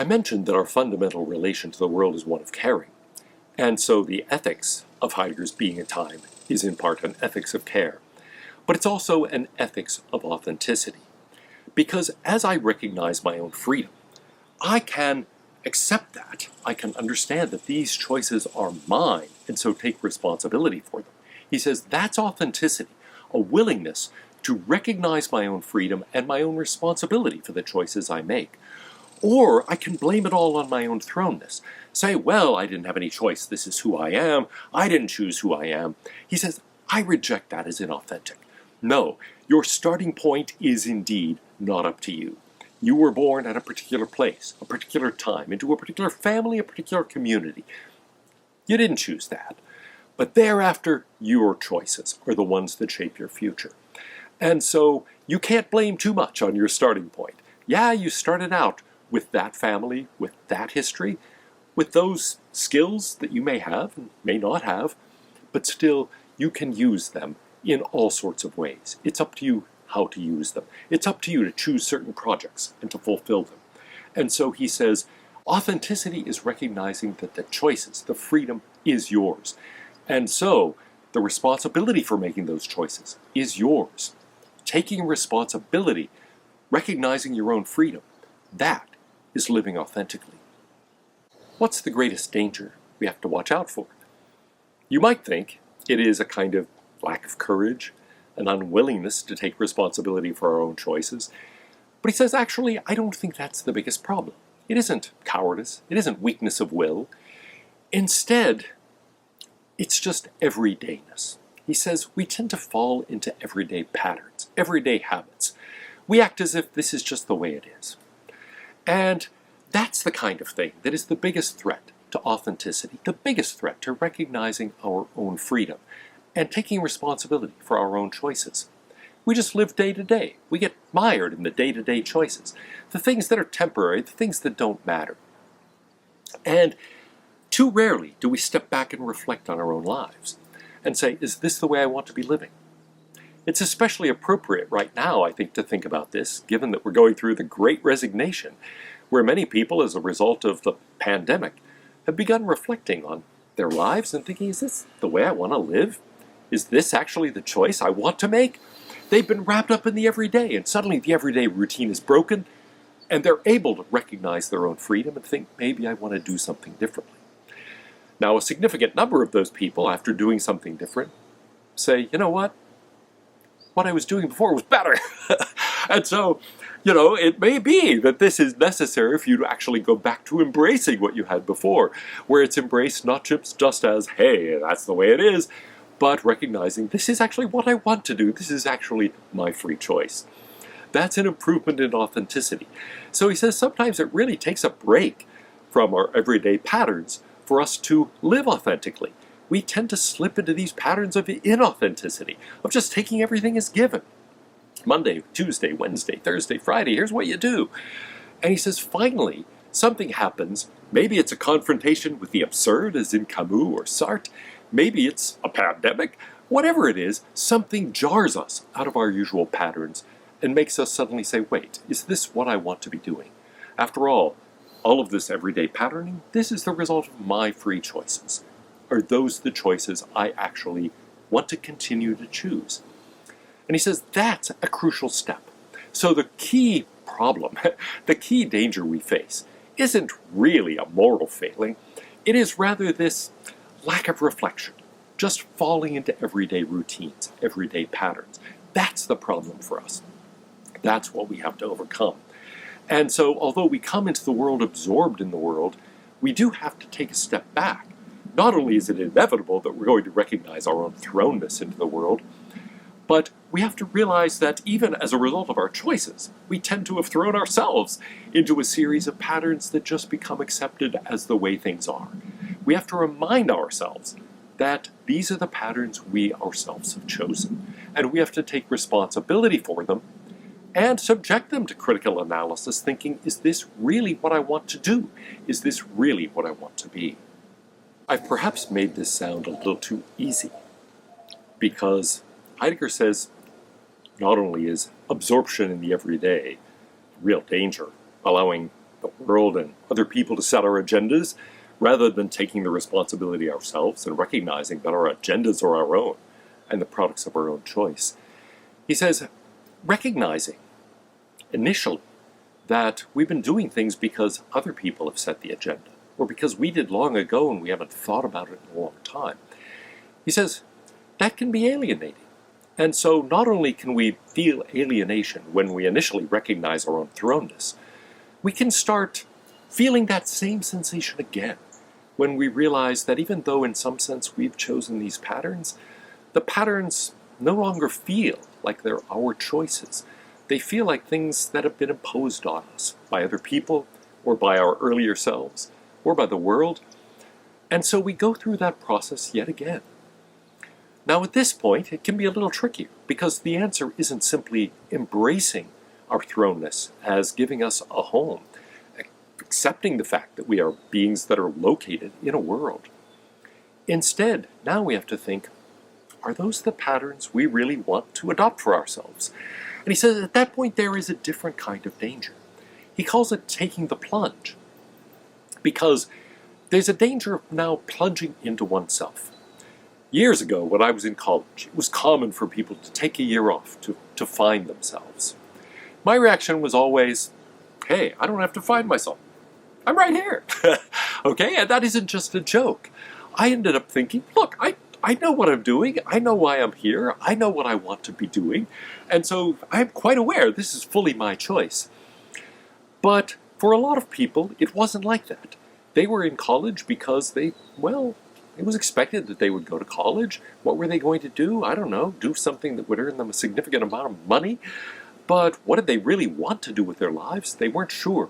I mentioned that our fundamental relation to the world is one of caring, and so the ethics of Heidegger's being and time is in part an ethics of care, but it's also an ethics of authenticity. Because as I recognize my own freedom, I can accept that. I can understand that these choices are mine, and so take responsibility for them. He says that's authenticity, a willingness to recognize my own freedom and my own responsibility for the choices I make. Or I can blame it all on my own thrownness. Say, well, I didn't have any choice. This is who I am. I didn't choose who I am. He says, I reject that as inauthentic. No, your starting point is indeed not up to you. You were born at a particular place, a particular time, into a particular family, a particular community. You didn't choose that. But thereafter, your choices are the ones that shape your future. And so you can't blame too much on your starting point. Yeah, you started out with that family, with that history, with those skills that you may have and may not have, but still you can use them in all sorts of ways. It's up to you how to use them. It's up to you to choose certain projects and to fulfill them. And so he says, authenticity is recognizing that the choices, the freedom is yours. And so the responsibility for making those choices is yours. Taking responsibility, recognizing your own freedom, that is living authentically. What's the greatest danger we have to watch out for? You might think it is a kind of lack of courage, an unwillingness to take responsibility for our own choices. But he says, actually, I don't think that's the biggest problem. It isn't cowardice. It isn't weakness of will. Instead, it's just everydayness. He says we tend to fall into everyday patterns, everyday habits. We act as if this is just the way it is. And that's the kind of thing that is the biggest threat to authenticity, the biggest threat to recognizing our own freedom and taking responsibility for our own choices. We just live day to day. We get mired in the day-to-day choices, the things that are temporary, the things that don't matter. And too rarely do we step back and reflect on our own lives and say, is this the way I want to be living? It's especially appropriate right now, I think, to think about this, given that we're going through the Great Resignation, where many people, as a result of the pandemic, have begun reflecting on their lives and thinking, is this the way I want to live? Is this actually the choice I want to make? They've been wrapped up in the everyday, and suddenly the everyday routine is broken, and they're able to recognize their own freedom and think, maybe I want to do something differently. Now, a significant number of those people, after doing something different, say, you know what I was doing before was better. And so, it may be that this is necessary for you to actually go back to embracing what you had before, where it's embraced not just as, hey, that's the way it is, but recognizing this is actually what I want to do. This is actually my free choice. That's an improvement in authenticity. So he says sometimes it really takes a break from our everyday patterns for us to live authentically. We tend to slip into these patterns of inauthenticity, of just taking everything as given. Monday, Tuesday, Wednesday, Thursday, Friday, here's what you do. And he says, finally, something happens. Maybe it's a confrontation with the absurd, as in Camus or Sartre. Maybe it's a pandemic. Whatever it is, something jars us out of our usual patterns and makes us suddenly say, wait, is this what I want to be doing? After all of this everyday patterning, this is the result of my free choices. Are those the choices I actually want to continue to choose? And he says that's a crucial step. So the key problem, the key danger we face, isn't really a moral failing. It is rather this lack of reflection, just falling into everyday routines, everyday patterns. That's the problem for us. That's what we have to overcome. And so, although we come into the world absorbed in the world, we do have to take a step back. Not only is it inevitable that we're going to recognize our own thrownness into the world, but we have to realize that even as a result of our choices, we tend to have thrown ourselves into a series of patterns that just become accepted as the way things are. We have to remind ourselves that these are the patterns we ourselves have chosen, and we have to take responsibility for them and subject them to critical analysis, thinking, is this really what I want to do? Is this really what I want to be? I've perhaps made this sound a little too easy, because Heidegger says not only is absorption in the everyday real danger, allowing the world and other people to set our agendas, rather than taking the responsibility ourselves and recognizing that our agendas are our own and the products of our own choice. He says, recognizing initially that we've been doing things because other people have set the agenda, or because we did long ago and we haven't thought about it in a long time. He says, that can be alienating. And so not only can we feel alienation when we initially recognize our own thrownness, we can start feeling that same sensation again when we realize that even though in some sense we've chosen these patterns, the patterns no longer feel like they're our choices. They feel like things that have been imposed on us by other people, or by our earlier selves, or by the world. And so we go through that process yet again. Now at this point, it can be a little trickier, because the answer isn't simply embracing our thrownness as giving us a home, accepting the fact that we are beings that are located in a world. Instead, now we have to think, are those the patterns we really want to adopt for ourselves? And he says at that point there is a different kind of danger. He calls it taking the plunge, because there's a danger of now plunging into oneself. Years ago, when I was in college, it was common for people to take a year off to find themselves. My reaction was always, hey, I don't have to find myself. I'm right here. Okay, and that isn't just a joke. I ended up thinking, look, I know what I'm doing. I know why I'm here. I know what I want to be doing. And so I'm quite aware this is fully my choice. But for a lot of people, it wasn't like that. They were in college because it was expected that they would go to college. What were they going to do? I don't know. Do something that would earn them a significant amount of money. But what did they really want to do with their lives? They weren't sure.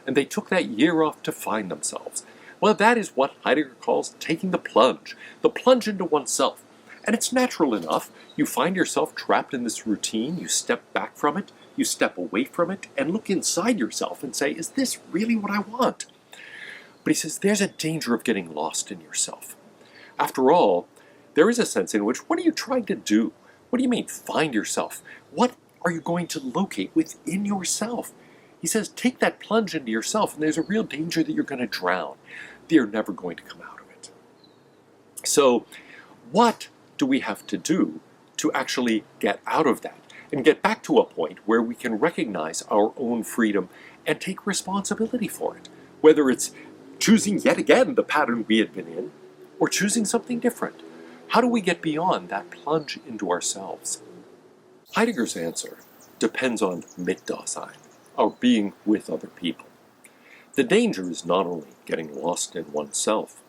And they took that year off to find themselves. Well, that is what Heidegger calls taking the plunge into oneself. And it's natural enough. You find yourself trapped in this routine, you step back from it, you step away from it, and look inside yourself and say, is this really what I want? But he says there's a danger of getting lost in yourself. After all, there is a sense in which, what are you trying to do? What do you mean, find yourself? What are you going to locate within yourself? He says, take that plunge into yourself, and there's a real danger that you're going to drown. You're never going to come out of it. So, what do we have to do to actually get out of that and get back to a point where we can recognize our own freedom and take responsibility for it? Whether it's choosing yet again the pattern we had been in, or choosing something different. How do we get beyond that plunge into ourselves? Heidegger's answer depends on Mitdasein, our being with other people. The danger is not only getting lost in oneself,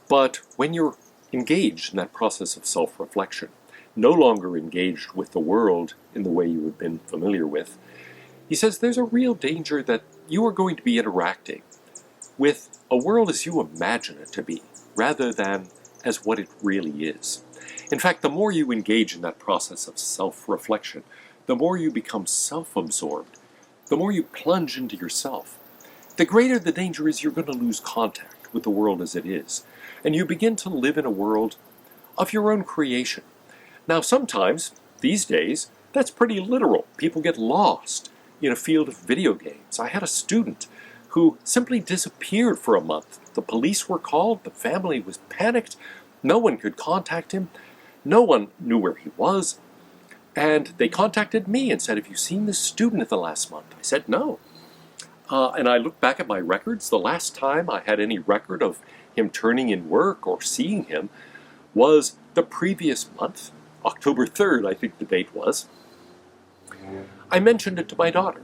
but when you're engaged in that process of self-reflection, no longer engaged with the world in the way you had been familiar with, he says there's a real danger that you are going to be interacting with a world as you imagine it to be, rather than as what it really is. In fact, the more you engage in that process of self-reflection, the more you become self-absorbed, the more you plunge into yourself, the greater the danger is you're going to lose contact with the world as it is, and you begin to live in a world of your own creation. Now, sometimes, these days, that's pretty literal. People get lost in a field of video games. I had a student who simply disappeared for a month. The police were called, the family was panicked, no one could contact him, no one knew where he was, and they contacted me and said, have you seen this student in the last month? I said, no. And I looked back at my records. The last time I had any record of him turning in work or seeing him was the previous month, October 3rd, I think the date was. I mentioned it to my daughter.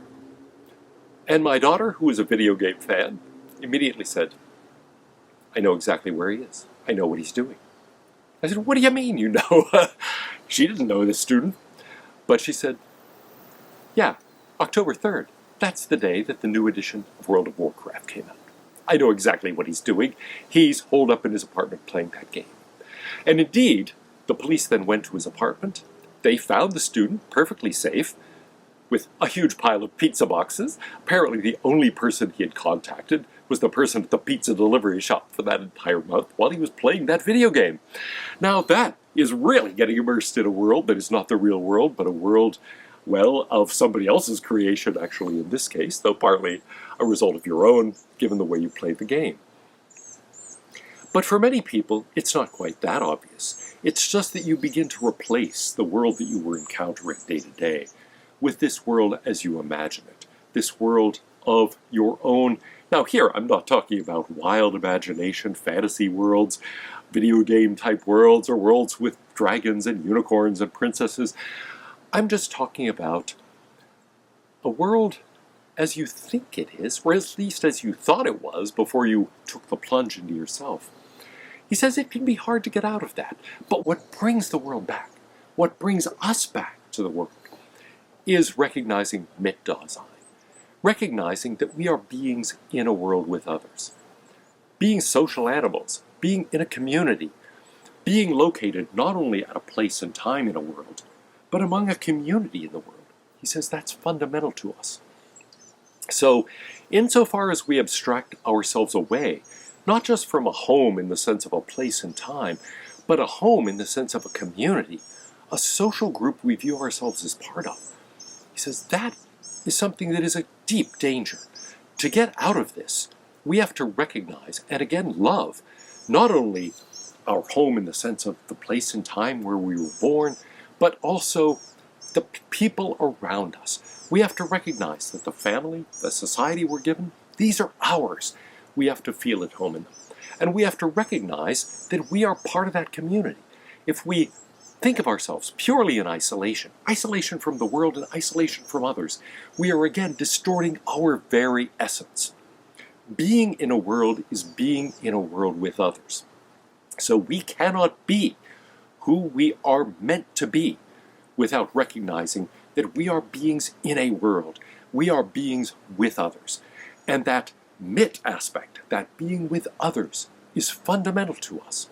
And my daughter, who is a video game fan, immediately said, I know exactly where he is. I know what he's doing. I said, what do you mean you know? She didn't know this student. But she said, yeah, October 3rd. That's the day that the new edition of World of Warcraft came out. I know exactly what he's doing. He's holed up in his apartment playing that game. And indeed, the police then went to his apartment. They found the student perfectly safe with a huge pile of pizza boxes. Apparently the only person he had contacted was the person at the pizza delivery shop for that entire month while he was playing that video game. Now that is really getting immersed in a world that is not the real world, but a world Well, of somebody else's creation, actually, in this case, though partly a result of your own, given the way you play the game. But for many people, it's not quite that obvious. It's just that you begin to replace the world that you were encountering day to day with this world as you imagine it, this world of your own. Now here, I'm not talking about wild imagination, fantasy worlds, video game type worlds, or worlds with dragons and unicorns and princesses. I'm just talking about a world as you think it is, or at least as you thought it was before you took the plunge into yourself. He says it can be hard to get out of that, but what brings the world back, what brings us back to the world, is recognizing mit Dasein, recognizing that we are beings in a world with others, being social animals, being in a community, being located not only at a place and time in a world, but among a community in the world. He says that's fundamental to us. So, insofar as we abstract ourselves away, not just from a home in the sense of a place and time, but a home in the sense of a community, a social group we view ourselves as part of, he says that is something that is a deep danger. To get out of this, we have to recognize, and again love, not only our home in the sense of the place and time where we were born, but also the people around us. We have to recognize that the family, the society we're given, these are ours. We have to feel at home in them. And we have to recognize that we are part of that community. If we think of ourselves purely in isolation, isolation from the world and isolation from others, we are again distorting our very essence. Being in a world is being in a world with others. So we cannot be who we are meant to be without recognizing that we are beings in a world. We are beings with others. And that mit aspect, that being with others, is fundamental to us.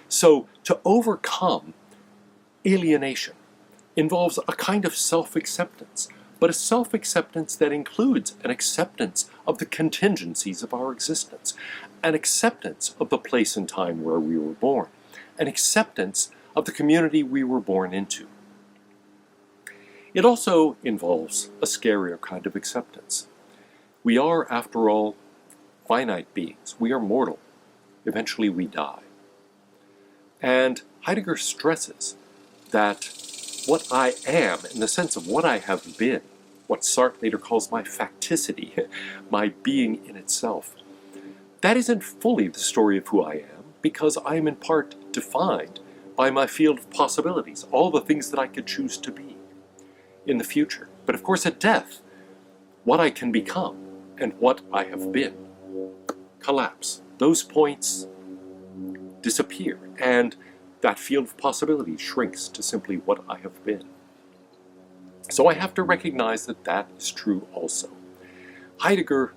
So to overcome alienation involves a kind of self-acceptance, but a self-acceptance that includes an acceptance of the contingencies of our existence, an acceptance of the place and time where we were born, an acceptance of the community we were born into. It also involves a scarier kind of acceptance. We are, after all, finite beings. We are mortal. Eventually we die. And Heidegger stresses that what I am, in the sense of what I have been, what Sartre later calls my facticity, my being in itself, that isn't fully the story of who I am, because I am in part defined by my field of possibilities, all the things that I could choose to be in the future. But of course at death, what I can become and what I have been collapse. Those points disappear, and that field of possibility shrinks to simply what I have been. So I have to recognize that that is true also. Heidegger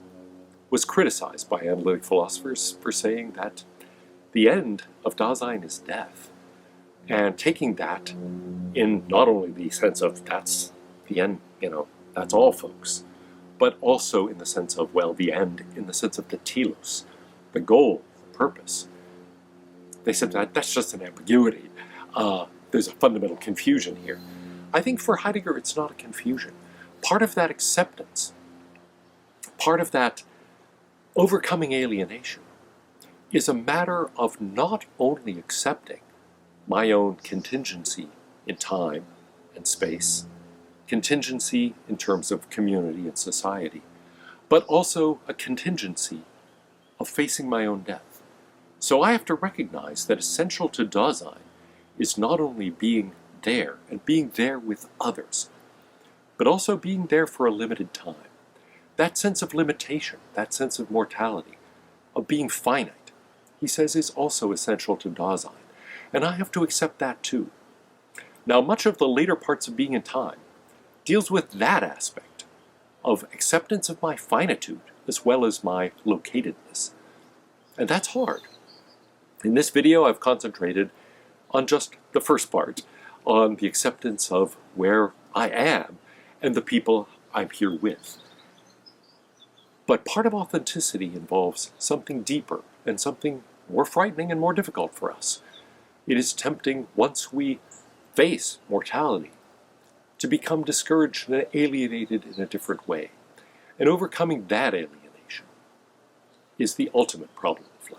was criticized by analytic philosophers for saying that the end of Dasein is death, and taking that in not only the sense of that's the end, that's all folks, but also in the sense of, well, the end in the sense of the telos, the goal, the purpose. They said that that's just an ambiguity. There's a fundamental confusion here. I think for Heidegger it's not a confusion. Part of that acceptance, part of that overcoming alienation, is a matter of not only accepting my own contingency in time and space, contingency in terms of community and society, but also a contingency of facing my own death. So I have to recognize that essential to Dasein is not only being there and being there with others, but also being there for a limited time. That sense of limitation, that sense of mortality, of being finite, he says is also essential to Dasein, and I have to accept that too. Now, much of the later parts of Being in Time deals with that aspect of acceptance of my finitude as well as my locatedness. And that's hard. In this video, I've concentrated on just the first part, on the acceptance of where I am and the people I'm here with. But part of authenticity involves something deeper and something more frightening and more difficult for us. It is tempting, once we face mortality, to become discouraged and alienated in a different way. And overcoming that alienation is the ultimate problem of life.